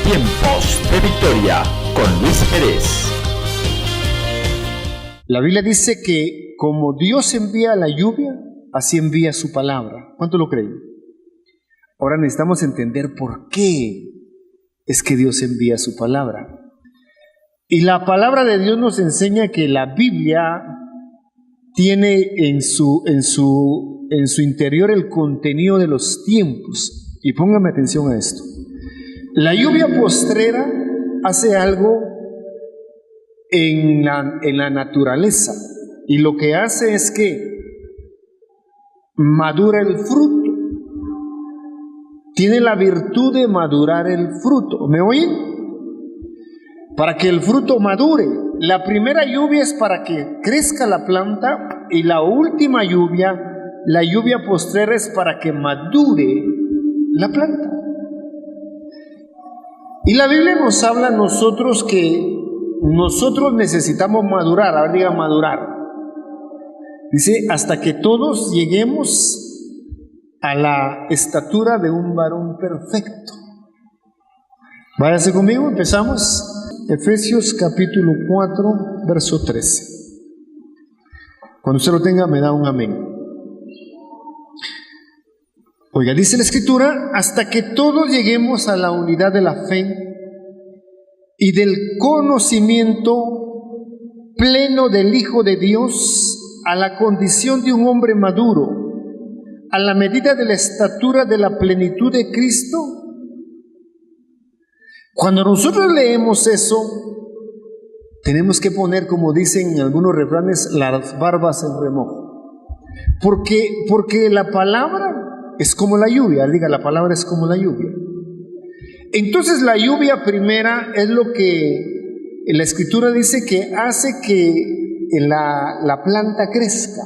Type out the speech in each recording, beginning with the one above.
Tiempos de Victoria con Luis Pérez. La Biblia dice que como Dios envía la lluvia, así envía su palabra. ¿Cuánto lo creen? Ahora necesitamos entender por qué es que Dios envía su palabra. Y la palabra de Dios nos enseña que la Biblia tiene en su interior el contenido de los tiempos. Y póngame atención a esto. La lluvia postrera hace algo en la naturaleza, y lo que hace es que madura el fruto. Tiene la virtud de madurar el fruto. ¿Me oyen? Para que el fruto madure. La primera lluvia es para que crezca la planta, y la última lluvia, la lluvia postrera, es para que madure la planta. Y la Biblia nos habla a nosotros que nosotros necesitamos madurar. Ahora diga madurar. Dice, hasta que todos lleguemos a la estatura de un varón perfecto. Váyase conmigo, empezamos. Efesios capítulo 4, verso 13. Cuando usted lo tenga, me da un amén. Oiga, dice la Escritura, hasta que todos lleguemos a la unidad de la fe y del conocimiento pleno del Hijo de Dios, a la condición de un hombre maduro, a la medida de la estatura de la plenitud de Cristo. Cuando nosotros leemos eso, tenemos que poner, como dicen en algunos refranes, las barbas en remojo. Porque la palabra es como la lluvia. Diga, la palabra es como la lluvia. Entonces la lluvia primera es lo que la Escritura dice que hace que la planta crezca.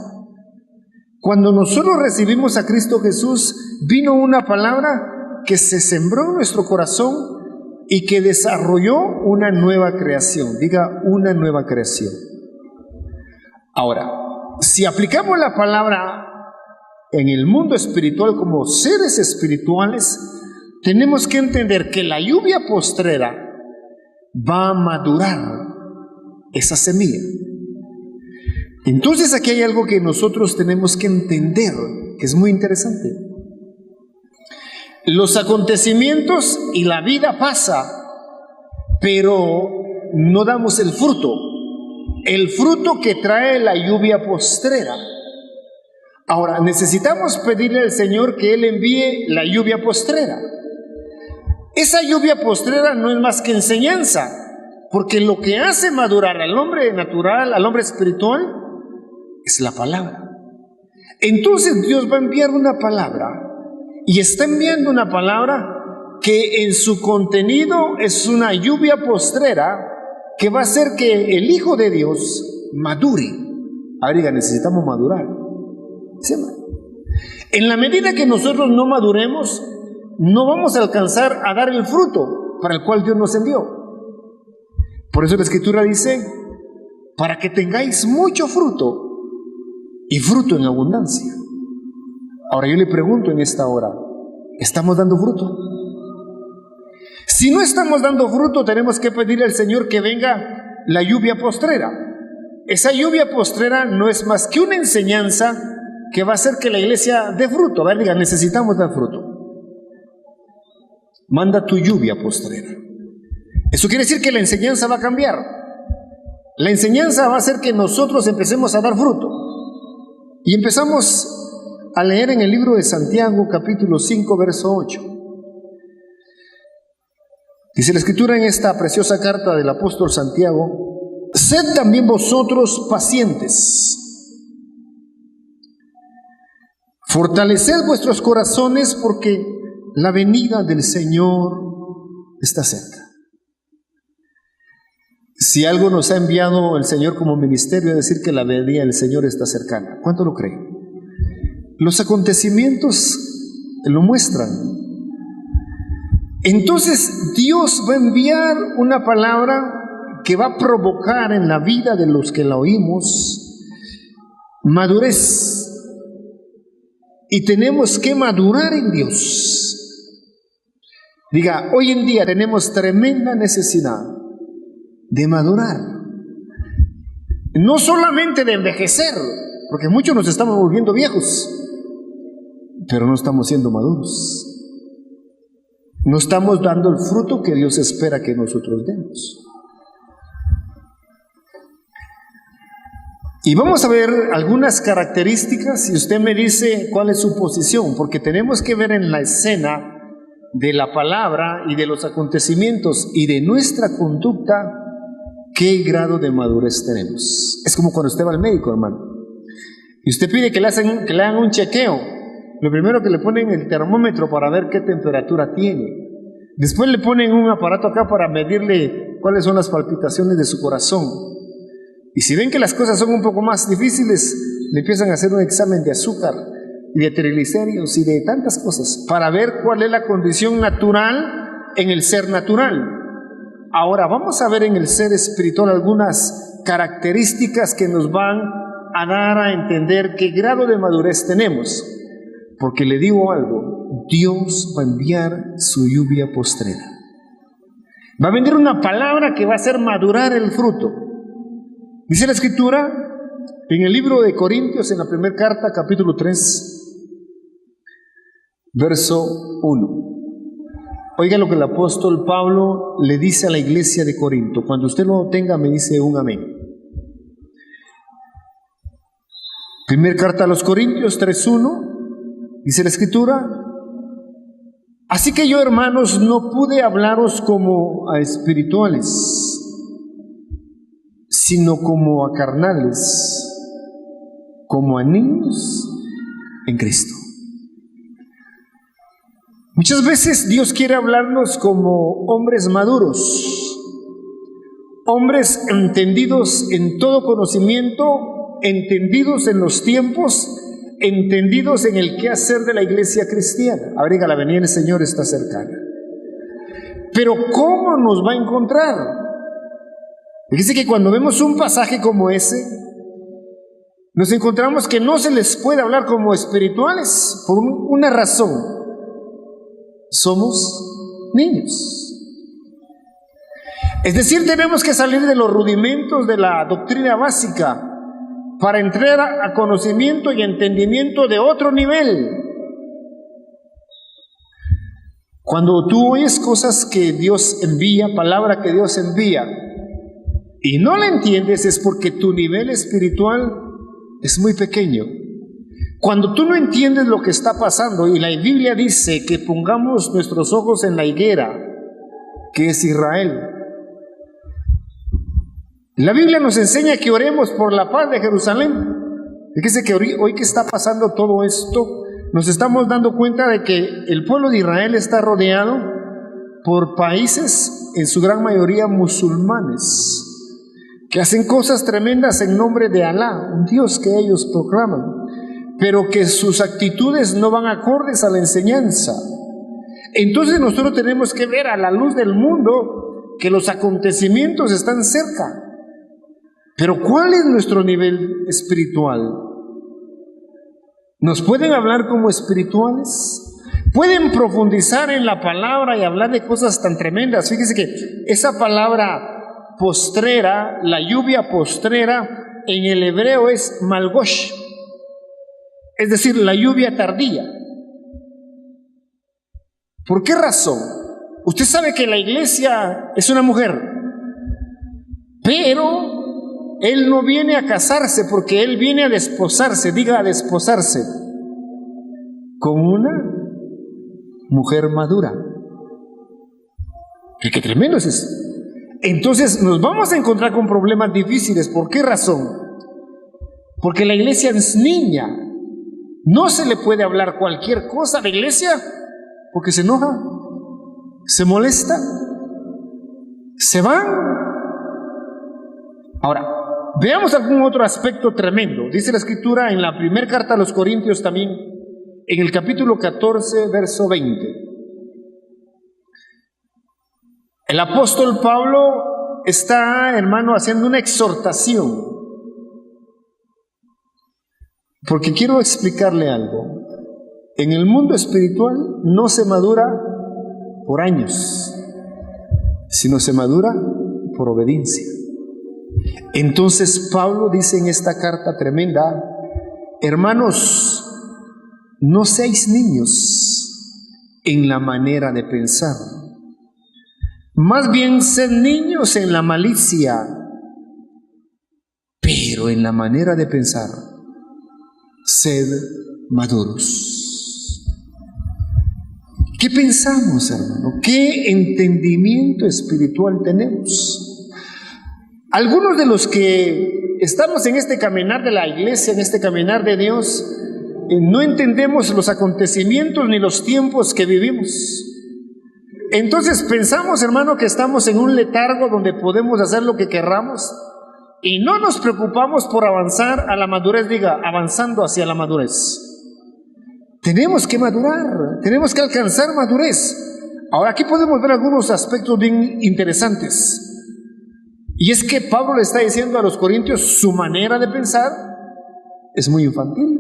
Cuando nosotros recibimos a Cristo Jesús, vino una palabra que se sembró en nuestro corazón y que desarrolló una nueva creación. Diga, una nueva creación. Ahora, si aplicamos la palabra en el mundo espiritual como seres espirituales, tenemos que entender que la lluvia postrera va a madurar esa semilla. Entonces aquí hay algo que nosotros tenemos que entender, que es muy interesante. Los acontecimientos y la vida pasa, pero no damos el fruto que trae la lluvia postrera. Ahora, necesitamos pedirle al Señor que Él envíe la lluvia postrera. Esa lluvia postrera no es más que enseñanza, porque lo que hace madurar al hombre natural, al hombre espiritual, es la palabra. Entonces Dios va a enviar una palabra, y está enviando una palabra que en su contenido es una lluvia postrera que va a hacer que el Hijo de Dios madure. Ahora diga, necesitamos madurar. En la medida que nosotros no maduremos, no vamos a alcanzar a dar el fruto para el cual Dios nos envió. Por eso la Escritura dice, para que tengáis mucho fruto y fruto en abundancia. Ahora yo le pregunto en esta hora, ¿estamos dando fruto? Si no estamos dando fruto, tenemos que pedirle al Señor que venga la lluvia postrera. Esa lluvia postrera no es más que una enseñanza que va a hacer que la iglesia dé fruto. A ver, diga, necesitamos dar fruto. Manda tu lluvia postrera. Eso quiere decir que la enseñanza va a cambiar. La enseñanza va a hacer que nosotros empecemos a dar fruto. Y empezamos a leer en el libro de Santiago, capítulo 5, verso 8. Dice la Escritura en esta preciosa carta del apóstol Santiago: sed también vosotros pacientes, fortaleced vuestros corazones, porque la venida del Señor está cerca. Si algo nos ha enviado el Señor como ministerio, es decir que la venida del Señor está cercana. ¿Cuánto lo creen? Los acontecimientos lo muestran. Entonces Dios va a enviar una palabra que va a provocar en la vida de los que la oímos madurez. Y tenemos que madurar en Dios. Diga, hoy en día tenemos tremenda necesidad de madurar. No solamente de envejecer, porque muchos nos estamos volviendo viejos, pero no estamos siendo maduros. No estamos dando el fruto que Dios espera que nosotros demos. Y vamos a ver algunas características y usted me dice cuál es su posición, porque tenemos que ver en la escena de la palabra y de los acontecimientos y de nuestra conducta qué grado de madurez tenemos. Es como cuando usted va al médico, hermano, y usted pide que le hagan un chequeo. Lo primero que le ponen el termómetro para ver qué temperatura tiene. Después le ponen un aparato acá para medirle cuáles son las palpitaciones de su corazón. Y si ven que las cosas son un poco más difíciles, le empiezan a hacer un examen de azúcar y de triglicéridos y de tantas cosas para ver cuál es la condición natural en el ser natural. Ahora vamos a ver en el ser espiritual algunas características que nos van a dar a entender qué grado de madurez tenemos. Porque le digo algo, Dios va a enviar su lluvia postrera. Va a venir una palabra que va a hacer madurar el fruto. Dice la Escritura en el libro de Corintios, en la primera carta, capítulo 3, verso 1. Oiga lo que el apóstol Pablo le dice a la iglesia de Corinto. Cuando usted lo tenga, me dice un amén. Primera carta a los Corintios 3:1. Dice la Escritura: así que yo, hermanos, no pude hablaros como a espirituales, sino como a carnales, como a niños en Cristo. Muchas veces Dios quiere hablarnos como hombres maduros, hombres entendidos en todo conocimiento, entendidos en los tiempos, entendidos en el quehacer de la iglesia cristiana. Ahora la venida del Señor está cercana. Pero ¿cómo nos va a encontrar? Dice que cuando vemos un pasaje como ese, nos encontramos que no se les puede hablar como espirituales por una razón: somos niños. Es decir, tenemos que salir de los rudimentos de la doctrina básica para entrar a conocimiento y entendimiento de otro nivel. Cuando tú oyes cosas que Dios envía, palabra que Dios envía, y no la entiendes, es porque tu nivel espiritual es muy pequeño. Cuando tú no entiendes lo que está pasando, y la Biblia dice que pongamos nuestros ojos en la higuera, que es Israel. La Biblia nos enseña que oremos por la paz de Jerusalén. Fíjese que hoy que está pasando todo esto, nos estamos dando cuenta de que el pueblo de Israel está rodeado por países, en su gran mayoría musulmanes, que hacen cosas tremendas en nombre de Alá, un Dios que ellos proclaman, pero que sus actitudes no van acordes a la enseñanza. Entonces nosotros tenemos que ver a la luz del mundo que los acontecimientos están cerca. Pero ¿cuál es nuestro nivel espiritual? ¿Nos pueden hablar como espirituales? ¿Pueden profundizar en la palabra y hablar de cosas tan tremendas? Fíjese que esa palabra postrera, la lluvia postrera, en el hebreo es malgosh, es decir, la lluvia tardía. ¿Por qué razón? Usted sabe que la iglesia es una mujer, pero Él no viene a casarse, porque Él viene a desposarse, diga a desposarse, con una mujer madura. ¿Qué tremendo es eso? Entonces nos vamos a encontrar con problemas difíciles. ¿Por qué razón? Porque la iglesia es niña. No se le puede hablar cualquier cosa a la iglesia, porque se enoja, se molesta, se van. Ahora, veamos algún otro aspecto tremendo. Dice la Escritura en la primera carta a los Corintios también, en el capítulo 14, verso 20. El apóstol Pablo está, hermano, haciendo una exhortación, porque quiero explicarle algo. En el mundo espiritual no se madura por años, sino se madura por obediencia. Entonces Pablo dice en esta carta tremenda: hermanos, no seáis niños en la manera de pensar, más bien sed niños en la malicia, pero en la manera de pensar sed maduros. ¿Qué pensamos, hermano? ¿Qué entendimiento espiritual tenemos? Algunos de los que estamos en este caminar de la iglesia, en este caminar de Dios, no entendemos los acontecimientos ni los tiempos que vivimos. Entonces pensamos, hermano, que estamos en un letargo donde podemos hacer lo que querramos y no nos preocupamos por avanzar a la madurez, avanzando hacia la madurez. Tenemos que madurar, tenemos que alcanzar madurez. Ahora aquí podemos ver algunos aspectos bien interesantes. Y es que Pablo le está diciendo a los corintios, su manera de pensar es muy infantil.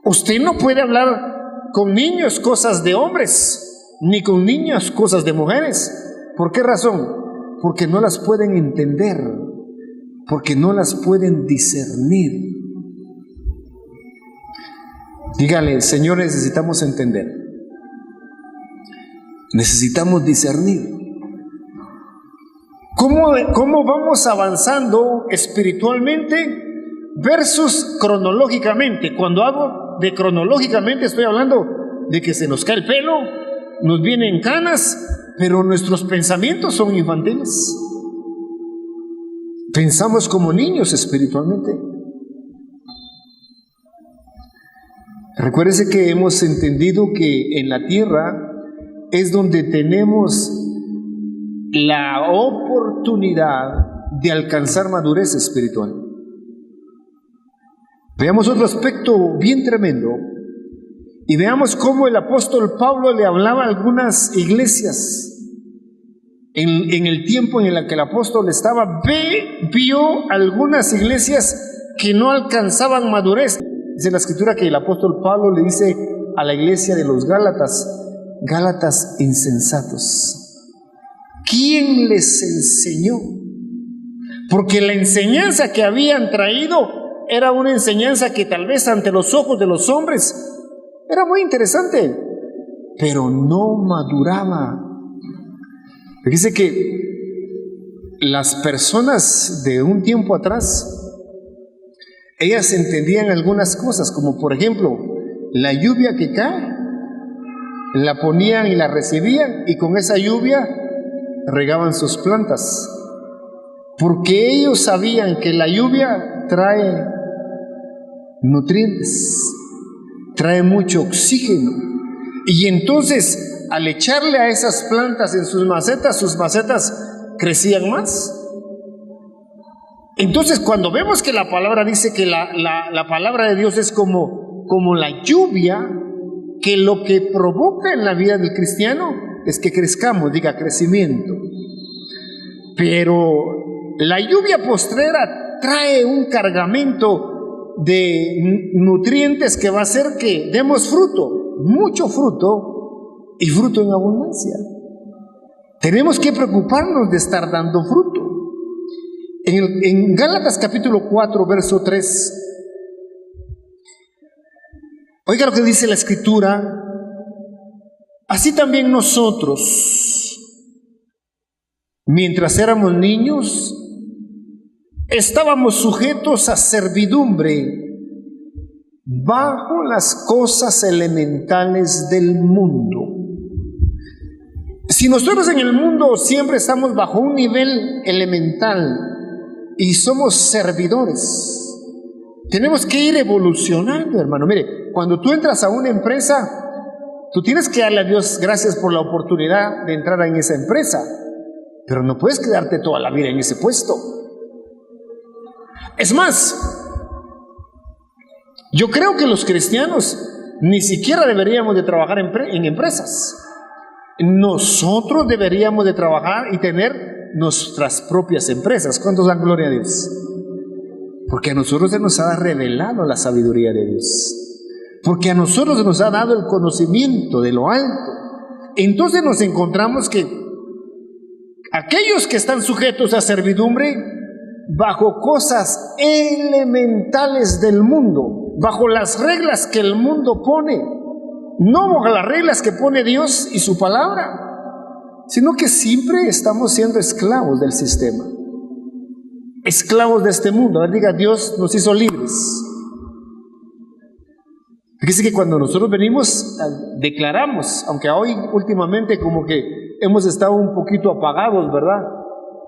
Usted no puede hablar con niños cosas de hombres, ni con niñas cosas de mujeres. ¿Por qué razón? Porque no las pueden entender, porque no las pueden discernir. Dígale: Señor, necesitamos entender, necesitamos discernir. ¿Cómo vamos avanzando espiritualmente versus cronológicamente? Cuando hablo de cronológicamente, estoy hablando de que se nos cae el pelo, nos vienen canas, pero nuestros pensamientos son infantiles. Pensamos como niños espiritualmente. Recuérdese que hemos entendido que en la tierra es donde tenemos la oportunidad de alcanzar madurez espiritual. Veamos otro aspecto bien tremendo y veamos cómo el apóstol Pablo le hablaba a algunas iglesias en el tiempo en el que el apóstol estaba. Vio algunas iglesias que no alcanzaban madurez. Dice la escritura que el apóstol Pablo le dice a la iglesia de los Gálatas: Gálatas insensatos, ¿quién les enseñó? Porque la enseñanza que habían traído era una enseñanza que tal vez ante los ojos de los hombres era muy interesante, pero no maduraba. Dice que las personas de un tiempo atrás, ellas entendían algunas cosas, como por ejemplo, la lluvia que cae, la ponían y la recibían, y con esa lluvia regaban sus plantas, porque ellos sabían que la lluvia trae nutrientes, trae mucho oxígeno, y entonces al echarle a esas plantas en sus macetas crecían más. Entonces, cuando vemos que la palabra dice que la palabra de Dios es como la lluvia, que lo que provoca en la vida del cristiano es que crezcamos, diga crecimiento. Pero la lluvia postrera trae un cargamento de nutrientes que va a hacer que demos fruto, mucho fruto y fruto en abundancia. Tenemos que preocuparnos de estar dando fruto. En Gálatas capítulo 4, verso 3, oiga lo que dice la escritura: así también nosotros, mientras éramos niños, estábamos sujetos a servidumbre bajo las cosas elementales del mundo. Si nosotros en el mundo siempre estamos bajo un nivel elemental y somos servidores, tenemos que ir evolucionando, hermano. Mire, cuando tú entras a una empresa, tú tienes que darle a Dios gracias por la oportunidad de entrar en esa empresa, pero no puedes quedarte toda la vida en ese puesto. Es más, yo creo que los cristianos ni siquiera deberíamos de trabajar en empresas. Nosotros deberíamos de trabajar y tener nuestras propias empresas. ¿Cuántos dan gloria a Dios? Porque a nosotros se nos ha revelado la sabiduría de Dios, porque a nosotros se nos ha dado el conocimiento de lo alto, entonces nos encontramos que aquellos que están sujetos a servidumbre bajo cosas elementales del mundo, bajo las reglas que el mundo pone, no bajo las reglas que pone Dios y su palabra, sino que siempre estamos siendo esclavos del sistema, esclavos de este mundo. A ver, diga, Dios nos hizo libres. Fíjese que cuando nosotros venimos, declaramos, aunque hoy últimamente como que hemos estado un poquito apagados, ¿verdad?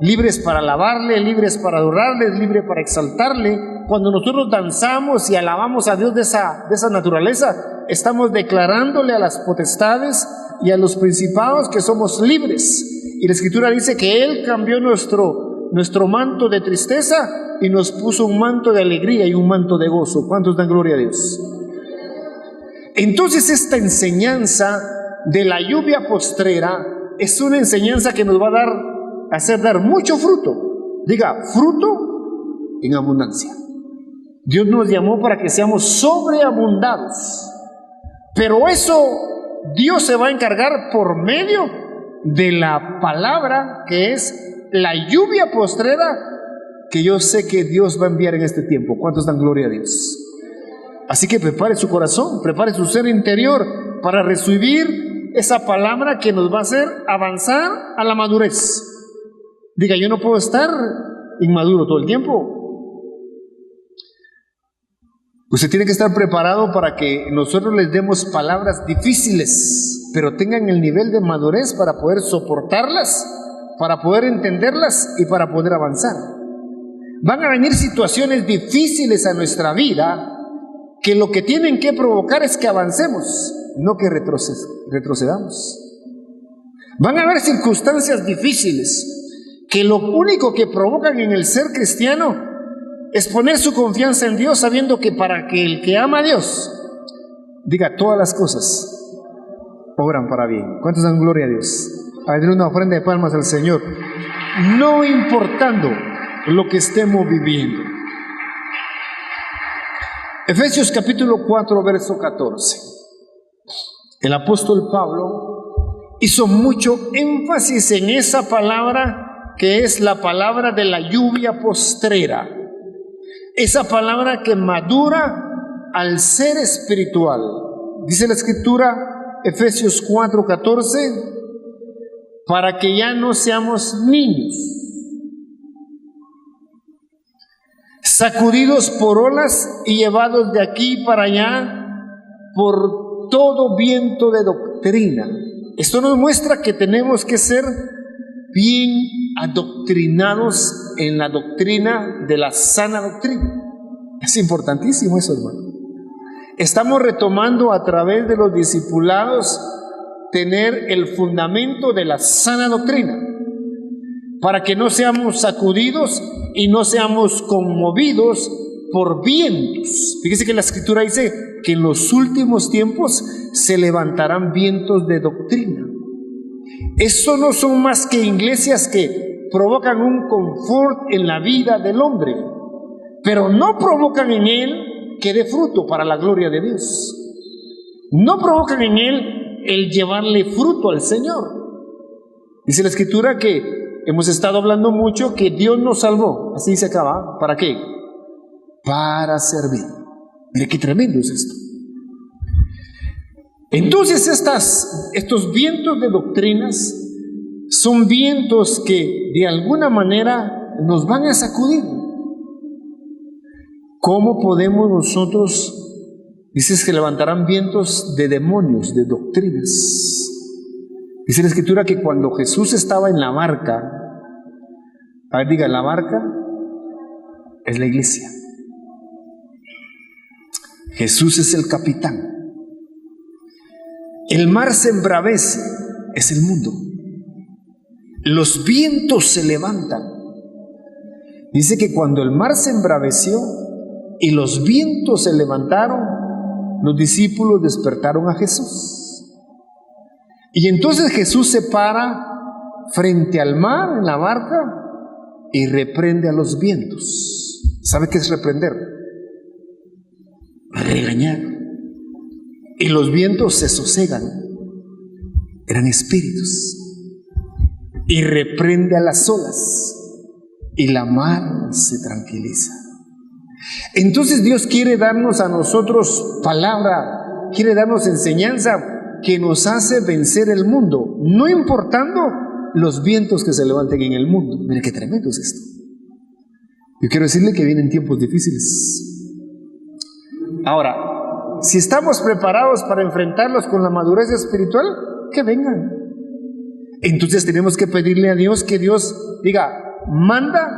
Libres para alabarle, libres para adorarle, libres para exaltarle. Cuando nosotros danzamos y alabamos a Dios de esa naturaleza, estamos declarándole a las potestades y a los principados que somos libres. Y la Escritura dice que Él cambió nuestro manto de tristeza y nos puso un manto de alegría y un manto de gozo. ¿Cuántos dan gloria a Dios? Entonces esta enseñanza de la lluvia postrera es una enseñanza que nos va a hacer dar mucho fruto. Diga, fruto en abundancia. Dios nos llamó para que seamos sobreabundados, pero eso Dios se va a encargar por medio de la palabra, que es la lluvia postrera, que yo sé que Dios va a enviar en este tiempo. ¿Cuántos dan gloria a Dios? Así que prepare su corazón, prepare su ser interior para recibir esa palabra que nos va a hacer avanzar a la madurez. Diga, yo no puedo estar inmaduro todo el tiempo. Usted tiene que estar preparado para que nosotros les demos palabras difíciles, pero tengan el nivel de madurez para poder soportarlas, para poder entenderlas y para poder avanzar. Van a venir situaciones difíciles a nuestra vida que lo que tienen que provocar es que avancemos, no que retrocedamos. Van a haber circunstancias difíciles que lo único que provocan en el ser cristiano es poner su confianza en Dios, sabiendo que para que el que ama a Dios, diga, todas las cosas obran para bien. ¿Cuántos dan gloria a Dios? A darle una ofrenda de palmas al Señor, no importando lo que estemos viviendo. Efesios capítulo 4, verso 14. El apóstol Pablo hizo mucho énfasis en esa palabra que es la palabra de la lluvia postrera. Esa palabra que madura al ser espiritual. Dice la Escritura, Efesios 4, 14, para que ya no seamos niños, sacudidos por olas y llevados de aquí para allá por todo viento de doctrina. Esto nos muestra que tenemos que ser bien adoctrinados en la doctrina de la sana doctrina. Es importantísimo eso, hermano. Estamos retomando a través de los discipulados tener el fundamento de la sana doctrina, para que no seamos sacudidos y no seamos conmovidos por vientos. Fíjese que la Escritura dice que en los últimos tiempos se levantarán vientos de doctrina. Eso no son más que iglesias que provocan un confort en la vida del hombre, pero no provocan en él que dé fruto para la gloria de Dios. No provocan en él el llevarle fruto al Señor. Dice la Escritura que hemos estado hablando mucho que Dios nos salvó. Así se acaba. ¿Para qué? Para servir. Mire qué tremendo es esto. Entonces estos vientos de doctrinas son vientos que de alguna manera nos van a sacudir. ¿Cómo podemos nosotros? Dices que levantarán vientos de demonios, de doctrinas. Dice la Escritura que cuando Jesús estaba en la barca, a ver, diga, la barca es la iglesia. Jesús es el capitán. El mar se embravece, es el mundo. Los vientos se levantan. Dice que cuando el mar se embraveció y los vientos se levantaron, los discípulos despertaron a Jesús. Y entonces Jesús se para frente al mar en la barca y reprende a los vientos. ¿Sabe qué es reprender? Regañar. Y los vientos se sosegan. eran espíritus. Y reprende a las olas y la mar se tranquiliza. Entonces Dios quiere darnos a nosotros palabra, quiere darnos enseñanza que nos hace vencer el mundo, no importando los vientos que se levanten en el mundo. Mire qué tremendo es esto. Yo quiero decirle que vienen tiempos difíciles. Ahora, si estamos preparados para enfrentarlos con la madurez espiritual, que vengan. Entonces tenemos que pedirle a Dios que Dios diga: manda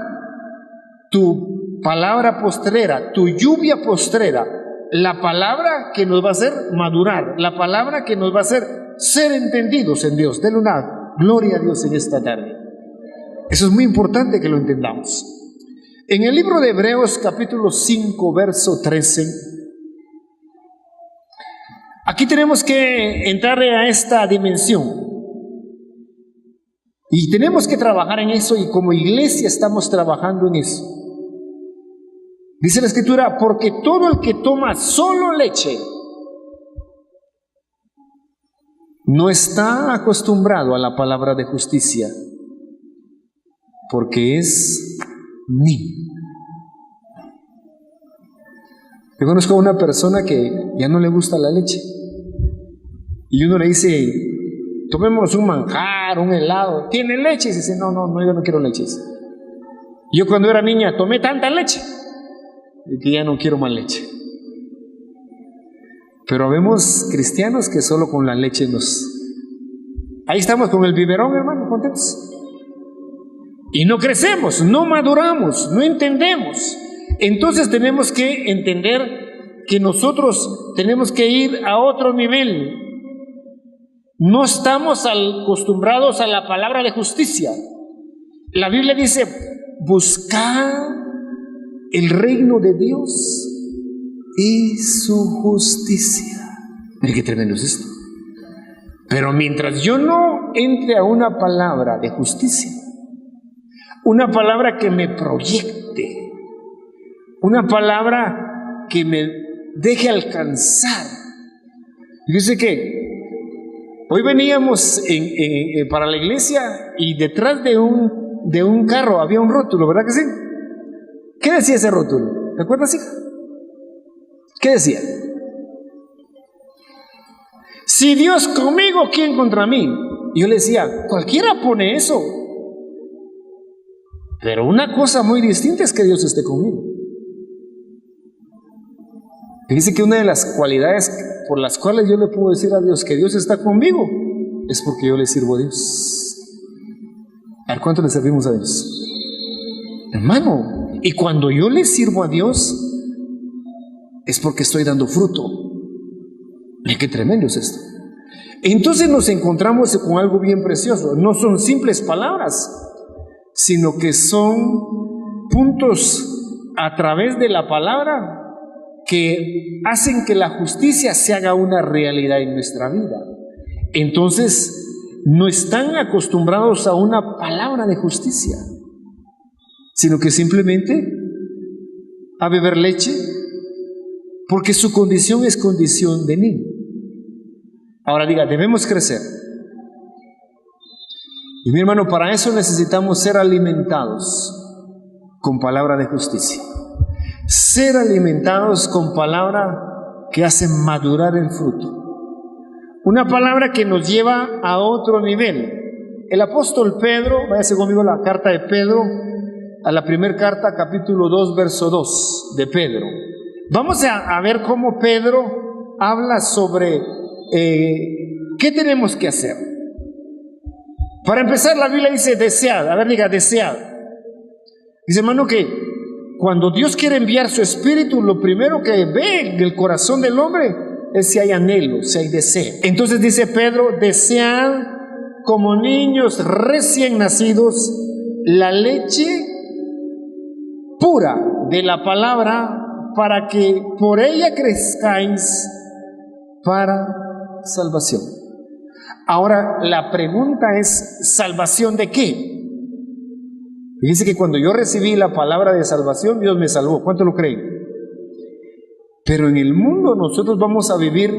tu palabra postrera, tu lluvia postrera, la palabra que nos va a hacer madurar, la palabra que nos va a hacer ser entendidos en Dios. Denle una gloria a Dios en esta tarde. Eso es muy importante que lo entendamos. En el libro de Hebreos capítulo 5 verso 13, aquí tenemos que entrar a esta dimensión y tenemos que trabajar en eso, y como iglesia estamos trabajando en eso. Dice la Escritura: porque todo el que toma solo leche no está acostumbrado a la palabra de justicia, porque es niño. Yo conozco a una persona que ya no le gusta la leche, y uno le dice: tomemos un manjar, un helado, ¿tiene leche? Y dice: no, yo no quiero leche. Yo cuando era niña tomé tanta leche que ya no quiero más leche. Pero vemos cristianos que solo con la leche ahí estamos con el biberón, hermano, contentos. Y no crecemos, no maduramos, no entendemos. Entonces tenemos que entender que nosotros tenemos que ir a otro nivel. No estamos acostumbrados a la palabra de justicia. La Biblia dice: buscad el reino de Dios y su justicia. Mira qué tremendo es esto. Pero mientras yo no entre a una palabra de justicia, una palabra que me proyecte, una palabra que me deje alcanzar. Dice que hoy veníamos para la iglesia y detrás de un carro había un rótulo, ¿verdad que sí? ¿Qué decía ese rótulo? ¿Te acuerdas, hija? ¿Qué decía? Si Dios conmigo, ¿quién contra mí? Y yo le decía: cualquiera pone eso. Pero una cosa muy distinta es que Dios esté conmigo. Y dice que una de las cualidades por las cuales yo le puedo decir a Dios que Dios está conmigo es porque yo le sirvo a Dios. A ver, ¿cuánto le servimos a Dios? Hermano, y cuando yo le sirvo a Dios es porque estoy dando fruto. Mira qué tremendo es esto. Entonces nos encontramos con algo bien precioso. No son simples palabras, sino que son puntos a través de la palabra que hacen que la justicia se haga una realidad en nuestra vida. Entonces no están acostumbrados a una palabra de justicia, sino que simplemente a beber leche, porque su condición es condición de niño. Ahora diga: debemos crecer. Y mi hermano, para eso necesitamos ser alimentados con palabra de justicia, ser alimentados con palabra que hace madurar el fruto, una palabra que nos lleva a otro nivel. El apóstol Pedro, váyase conmigo a la carta de Pedro, a la primera carta, capítulo 2, verso 2 de Pedro. Vamos a ver cómo Pedro habla sobre qué tenemos que hacer. Para empezar, la Biblia dice: desead. A ver, diga: desead. Dice, hermano, que cuando Dios quiere enviar su espíritu, lo primero que ve en el corazón del hombre es si hay anhelo, si hay deseo. Entonces dice Pedro: desead como niños recién nacidos la leche pura de la palabra, para que por ella crezcáis para salvación. Ahora la pregunta es: ¿salvación de qué? Dice que cuando yo recibí la palabra de salvación, Dios me salvó. ¿Cuánto lo creen? Pero en el mundo nosotros vamos a vivir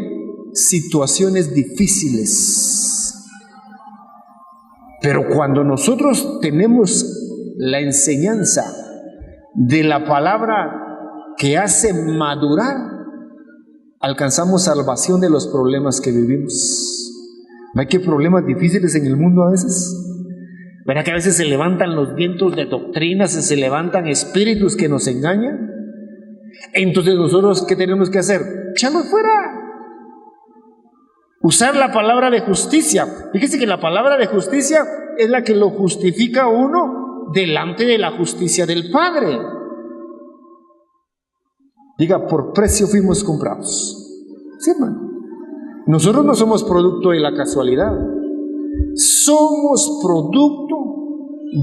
situaciones difíciles. Pero cuando nosotros tenemos la enseñanza de la palabra que hace madurar, alcanzamos salvación de los problemas que vivimos. ¿Ve que problemas difíciles en el mundo a veces? ¿Verá que a veces se levantan los vientos de doctrinas, se levantan espíritus que nos engañan? Entonces nosotros, ¿qué tenemos que hacer? Echarlos fuera. Usar la palabra de justicia. Fíjese que la palabra de justicia es la que lo justifica a uno delante de la justicia del Padre. Diga, por precio fuimos comprados. Sí, hermano. Nosotros no somos producto de la casualidad. Somos producto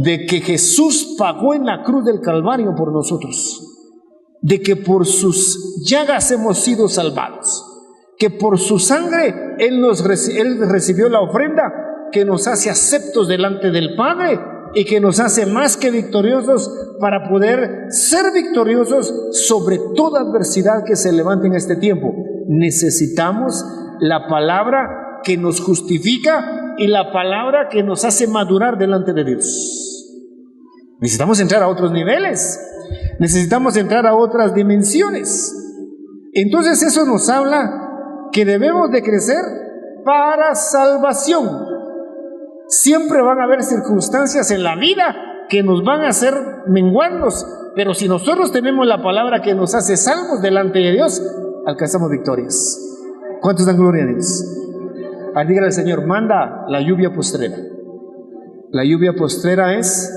de que Jesús pagó en la cruz del Calvario por nosotros. De que por sus llagas hemos sido salvados. Que por su sangre Él recibió la ofrenda que nos hace aceptos delante del Padre y que nos hace más que victoriosos para poder ser victoriosos sobre toda adversidad que se levante en este tiempo. Necesitamos la palabra que nos justifica y la palabra que nos hace madurar delante de Dios. Necesitamos entrar a otros niveles, necesitamos entrar a otras dimensiones. Entonces eso nos habla que debemos de crecer para salvación. Siempre van a haber circunstancias en la vida que nos van a hacer menguarnos, pero si nosotros tenemos la palabra que nos hace salvos delante de Dios, alcanzamos victorias. ¿Cuántos dan gloria a Dios? Dígale al Señor, manda la lluvia postrera. La lluvia postrera es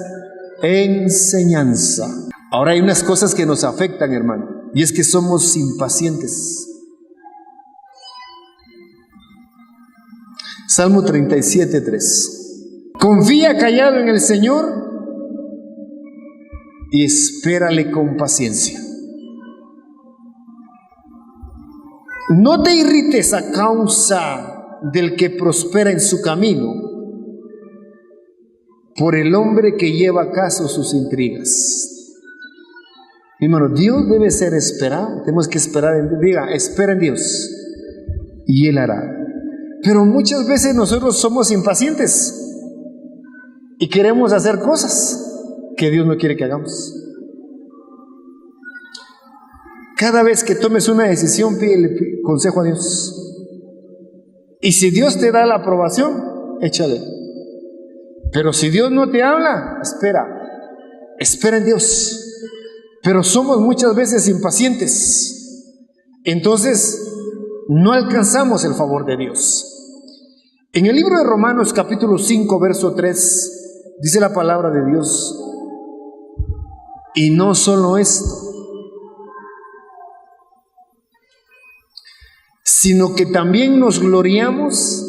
enseñanza. Ahora hay unas cosas que nos afectan, hermano, y es que somos impacientes. Salmo 37:3. Confía callado en el Señor y espérale con paciencia. No te irrites a causa del que prospera en su camino, por el hombre que lleva a caso sus intrigas. Hermano, Dios debe ser esperado. Tenemos que esperar en Dios. Diga, espera en Dios y Él hará. Pero muchas veces nosotros somos impacientes y queremos hacer cosas que Dios no quiere que hagamos. Cada vez que tomes una decisión, pídele consejo a Dios. Y si Dios te da la aprobación, échale. Pero si Dios no te habla, espera en Dios. Pero somos muchas veces impacientes. Entonces, no alcanzamos el favor de Dios. En el libro de Romanos capítulo 5 verso 3 dice la palabra de Dios: y no solo esto, sino que también nos gloriamos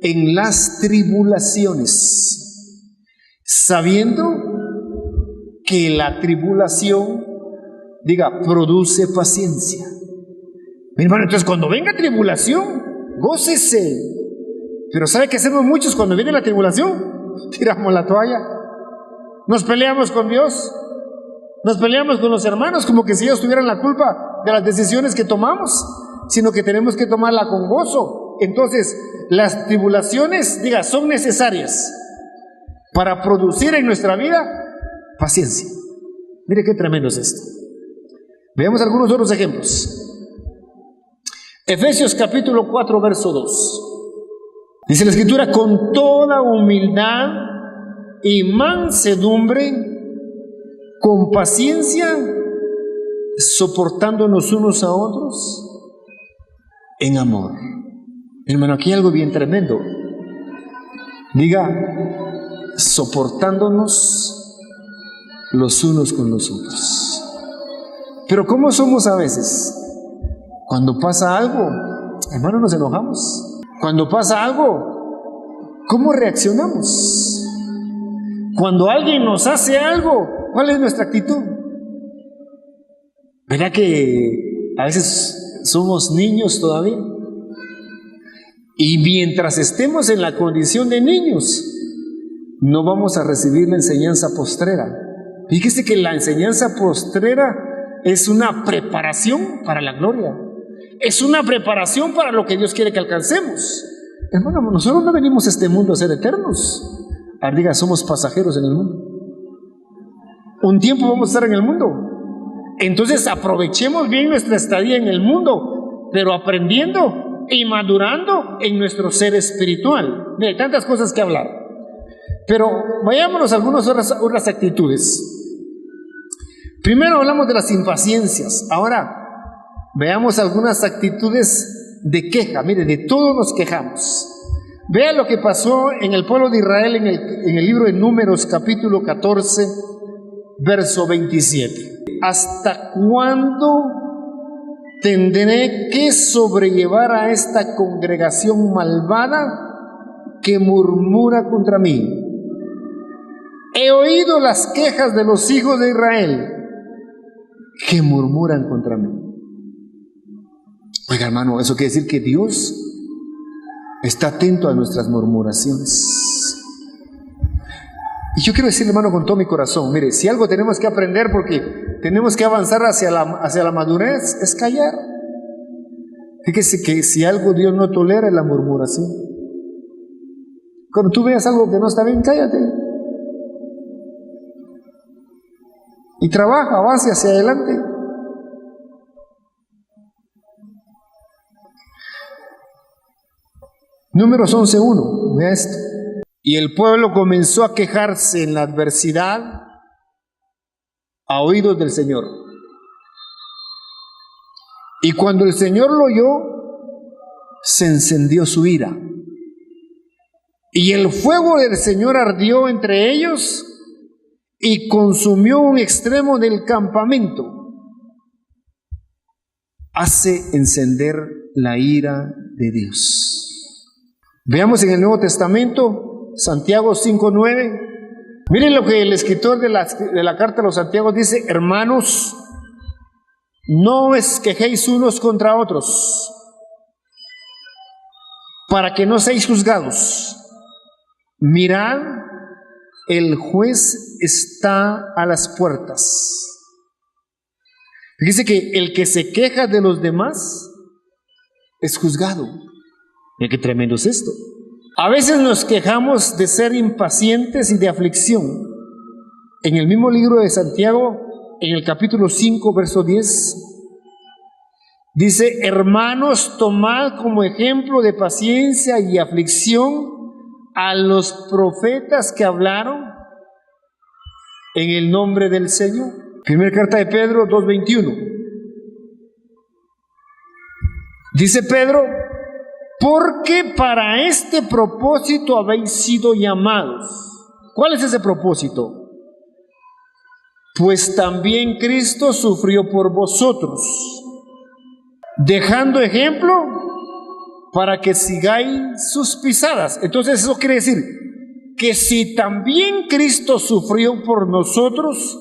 en las tribulaciones, sabiendo que la tribulación, diga, produce paciencia. Mi hermano, entonces cuando venga tribulación, gócese. Pero ¿sabe qué hacemos muchos cuando viene la tribulación? Tiramos la toalla, nos peleamos con Dios, nos peleamos con los hermanos, como que si ellos tuvieran la culpa de las decisiones que tomamos, sino que tenemos que tomarla con gozo. Entonces, las tribulaciones, diga, son necesarias para producir en nuestra vida paciencia. Mire qué tremendo es esto. Veamos algunos otros ejemplos. Efesios capítulo 4 verso 2. Dice la Escritura: con toda humildad y mansedumbre, con paciencia, soportándonos unos a otros en amor. Hermano, aquí hay algo bien tremendo. Diga, soportándonos los unos con los otros. Pero ¿cómo somos a veces? Cuando pasa algo, hermano, nos enojamos. Cuando pasa algo, ¿cómo reaccionamos? Cuando alguien nos hace algo, ¿cuál es nuestra actitud? ¿Verdad que a veces somos niños todavía? Y mientras estemos en la condición de niños, no vamos a recibir la enseñanza postrera. Fíjese que la enseñanza postrera es una preparación para la gloria. Es una preparación para lo que Dios quiere que alcancemos. Hermano, nosotros no venimos a este mundo a ser eternos. Ahora diga, somos pasajeros en el mundo. Un tiempo vamos a estar en el mundo. Entonces aprovechemos bien nuestra estadía en el mundo, pero aprendiendo y madurando en nuestro ser espiritual. Mire, hay tantas cosas que hablar. Pero vayámonos a algunas otras actitudes. Primero hablamos de las impaciencias. Ahora veamos algunas actitudes de queja. Mire, de todos nos quejamos. Vea lo que pasó en el pueblo de Israel en el libro de Números, capítulo 14, verso 27. ¿Hasta cuándo tendré que sobrellevar a esta congregación malvada que murmura contra mí? He oído las quejas de los hijos de Israel que murmuran contra mí. Oiga, hermano, eso quiere decir que Dios está atento a nuestras murmuraciones. Y yo quiero decirle, hermano, con todo mi corazón, mire, si algo tenemos que aprender porque tenemos que avanzar hacia la madurez, es callar. Fíjese que si algo Dios no tolera es la murmuración. Cuando tú veas algo que no está bien, cállate. Y trabaja, avance hacia adelante. Números 11:1, vea esto. Y el pueblo comenzó a quejarse en la adversidad a oídos del Señor. Y cuando el Señor lo oyó, se encendió su ira. Y el fuego del Señor ardió entre ellos y consumió un extremo del campamento. Hace encender la ira de Dios. Veamos en el Nuevo Testamento, Santiago 5:9. Miren lo que el escritor de la carta a los Santiagos dice: hermanos, no os quejéis unos contra otros, para que no seáis juzgados. Mirad, el juez está a las puertas. Dice que el que se queja de los demás es juzgado. Mira qué tremendo es esto. A veces nos quejamos de ser impacientes y de aflicción. En el mismo libro de Santiago, en el capítulo 5, verso 10, dice: hermanos, tomad como ejemplo de paciencia y aflicción a los profetas que hablaron en el nombre del Señor. Primera carta de Pedro 2:21. Dice Pedro: porque para este propósito habéis sido llamados. ¿Cuál es ese propósito? Pues también Cristo sufrió por vosotros, dejando ejemplo para que sigáis sus pisadas. Entonces eso quiere decir que si también Cristo sufrió por nosotros,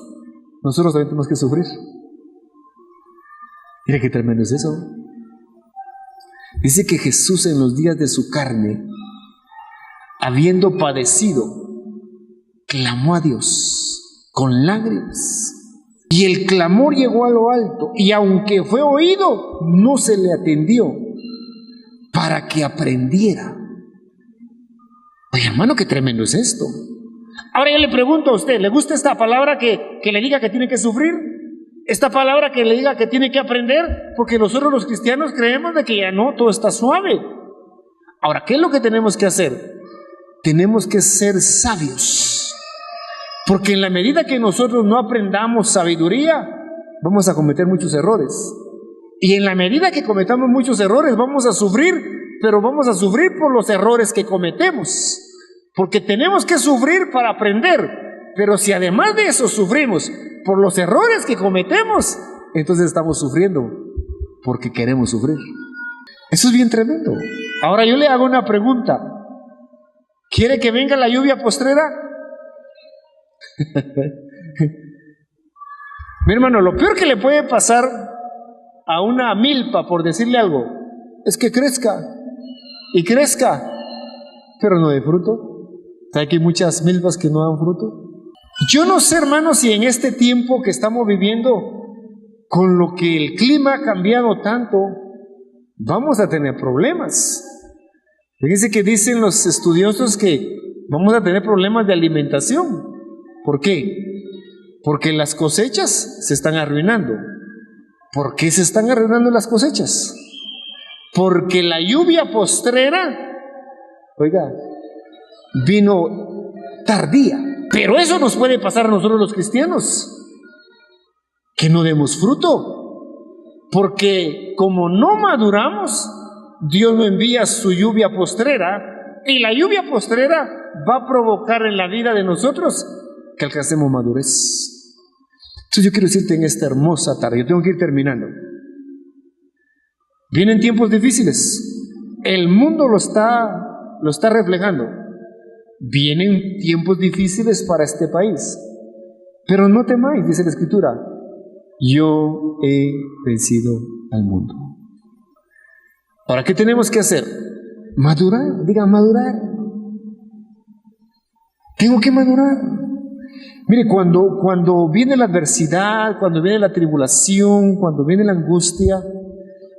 nosotros también tenemos que sufrir. Mira qué tremendo es eso. Dice que Jesús en los días de su carne, habiendo padecido, clamó a Dios con lágrimas. Y el clamor llegó a lo alto, y aunque fue oído, no se le atendió, para que aprendiera. Oye, hermano, qué tremendo es esto. Ahora yo le pregunto a usted, ¿le gusta esta palabra que le diga que tiene que sufrir? Esta palabra que le diga que tiene que aprender, porque nosotros los cristianos creemos de que ya no, todo está suave. Ahora, ¿qué es lo que tenemos que hacer? Tenemos que ser sabios, porque en la medida que nosotros no aprendamos sabiduría, vamos a cometer muchos errores. Y en la medida que cometamos muchos errores, vamos a sufrir, pero vamos a sufrir por los errores que cometemos, porque tenemos que sufrir para aprender. Pero si además de eso sufrimos por los errores que cometemos, entonces estamos sufriendo porque queremos sufrir. Eso es bien tremendo. Ahora yo le hago una pregunta: ¿quiere que venga la lluvia postrera? Mi hermano, lo peor que le puede pasar a una milpa, por decirle algo, es que crezca y crezca, pero no dé fruto. ¿Sabe que hay muchas milpas que no dan fruto? Yo no sé, hermanos, si en este tiempo que estamos viviendo, con lo que el clima ha cambiado tanto, vamos a tener problemas. Fíjense que dicen los estudiosos que vamos a tener problemas de alimentación. ¿Por qué? Porque las cosechas se están arruinando. ¿Por qué se están arruinando las cosechas? Porque la lluvia postrera, oiga, vino tardía. Pero eso nos puede pasar a nosotros los cristianos, que no demos fruto, porque como no maduramos, Dios no envía su lluvia postrera, y la lluvia postrera va a provocar en la vida de nosotros que alcancemos madurez. Entonces yo quiero decirte en esta hermosa tarde, yo tengo que ir terminando. Vienen tiempos difíciles, el mundo lo está reflejando. Vienen tiempos difíciles para este país, pero no temáis, dice la Escritura, yo he vencido al mundo. Ahora, ¿qué tenemos que hacer? Madurar, diga madurar. Tengo que madurar. Mire, cuando viene la adversidad, cuando viene la tribulación, cuando viene la angustia,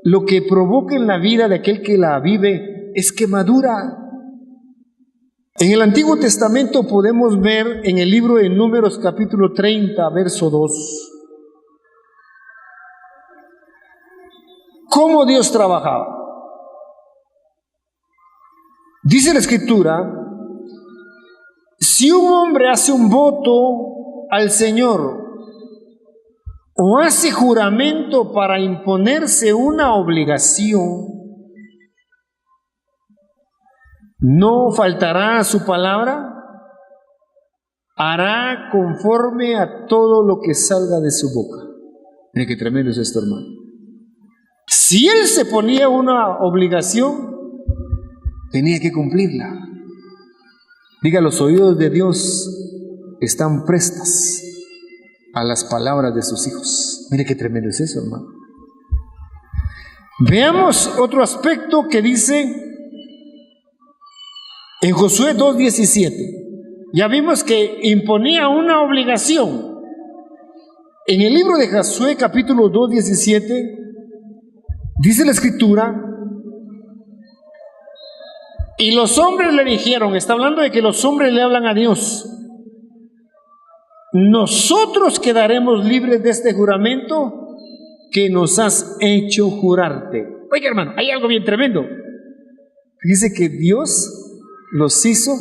lo que provoca en la vida de aquel que la vive es que madura. En el Antiguo Testamento podemos ver en el libro de Números capítulo 30, verso 2, cómo Dios trabajaba. Dice la Escritura, si un hombre hace un voto al Señor o hace juramento para imponerse una obligación, no faltará a su palabra, hará conforme a todo lo que salga de su boca. Mira qué tremendo es esto, hermano. Si él se ponía una obligación, tenía que cumplirla. Diga, los oídos de Dios están prestas a las palabras de sus hijos. Mire qué tremendo es eso, hermano. Veamos otro aspecto que dice en Josué 2:17. Ya vimos que imponía una obligación. En el libro de Josué capítulo 2:17 dice la Escritura, y los hombres le dijeron, está hablando de que los hombres le hablan a Dios, nosotros quedaremos libres de este juramento que nos has hecho jurarte. Oiga, hermano, hay algo bien tremendo. Dice que Dios los hizo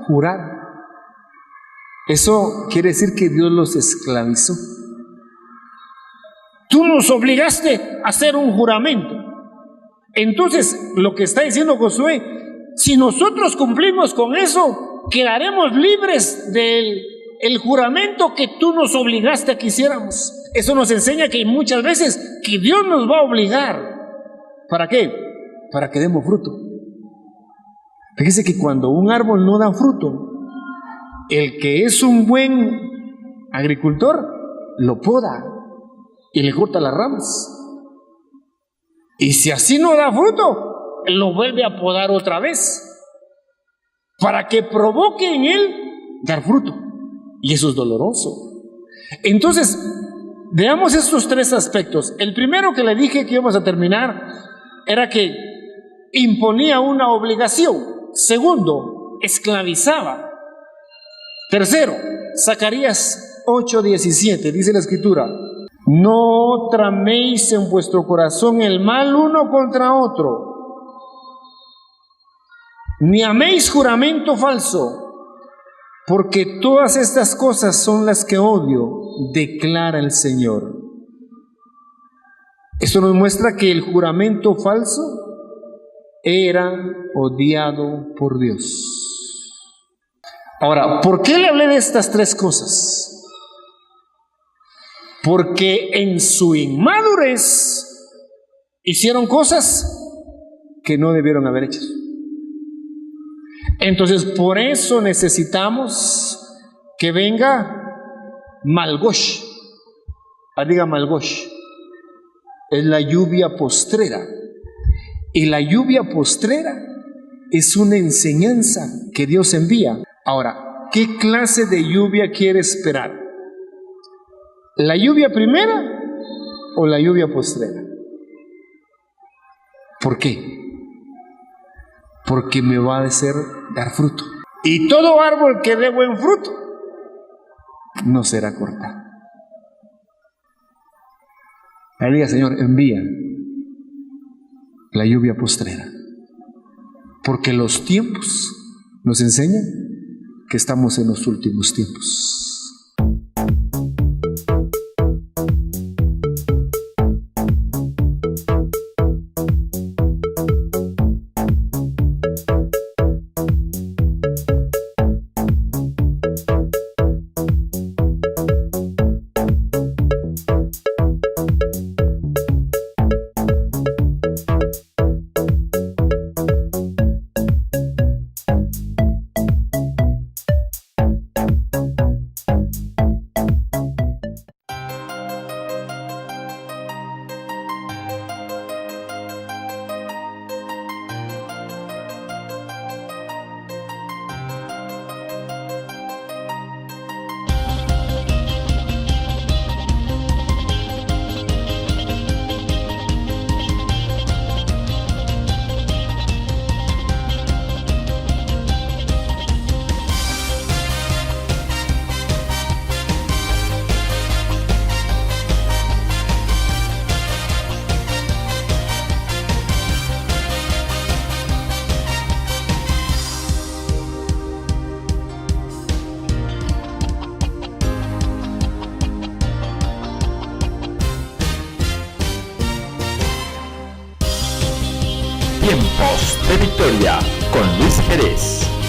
jurar. Eso quiere decir que Dios los esclavizó. Tú nos obligaste a hacer un juramento. Entonces, lo que está diciendo Josué, si nosotros cumplimos con eso, quedaremos libres del juramento que tú nos obligaste a que hiciéramos. Eso nos enseña que muchas veces que Dios nos va a obligar. ¿Para qué? Para que demos fruto. Fíjese que cuando un árbol no da fruto, el que es un buen agricultor lo poda y le corta las ramas. Y si así no da fruto, lo vuelve a podar otra vez para que provoque en él dar fruto. Y eso es doloroso. Entonces, veamos estos tres aspectos. El primero que le dije que íbamos a terminar era que imponía una obligación. Segundo, esclavizaba. Tercero, Zacarías 8:17, dice la Escritura, no traméis en vuestro corazón el mal uno contra otro, ni améis juramento falso, porque todas estas cosas son las que odio, declara el Señor. Esto nos muestra que el juramento falso era odiado por Dios. Ahora, ¿por qué le hablé de estas tres cosas? Porque en su inmadurez hicieron cosas que no debieron haber hecho. Entonces, por eso necesitamos que venga Malgosh. Diga Malgosh. Es la lluvia postrera. Y la lluvia postrera es una enseñanza que Dios envía. Ahora, ¿qué clase de lluvia quiere esperar? ¿La lluvia primera o la lluvia postrera? ¿Por qué? Porque me va a hacer dar fruto. Y todo árbol que dé buen fruto no será cortado. Diga, Señor, envía la lluvia postrera, porque los tiempos nos enseñan que estamos en los últimos tiempos. Tiempos de Victoria con Luis Jerez.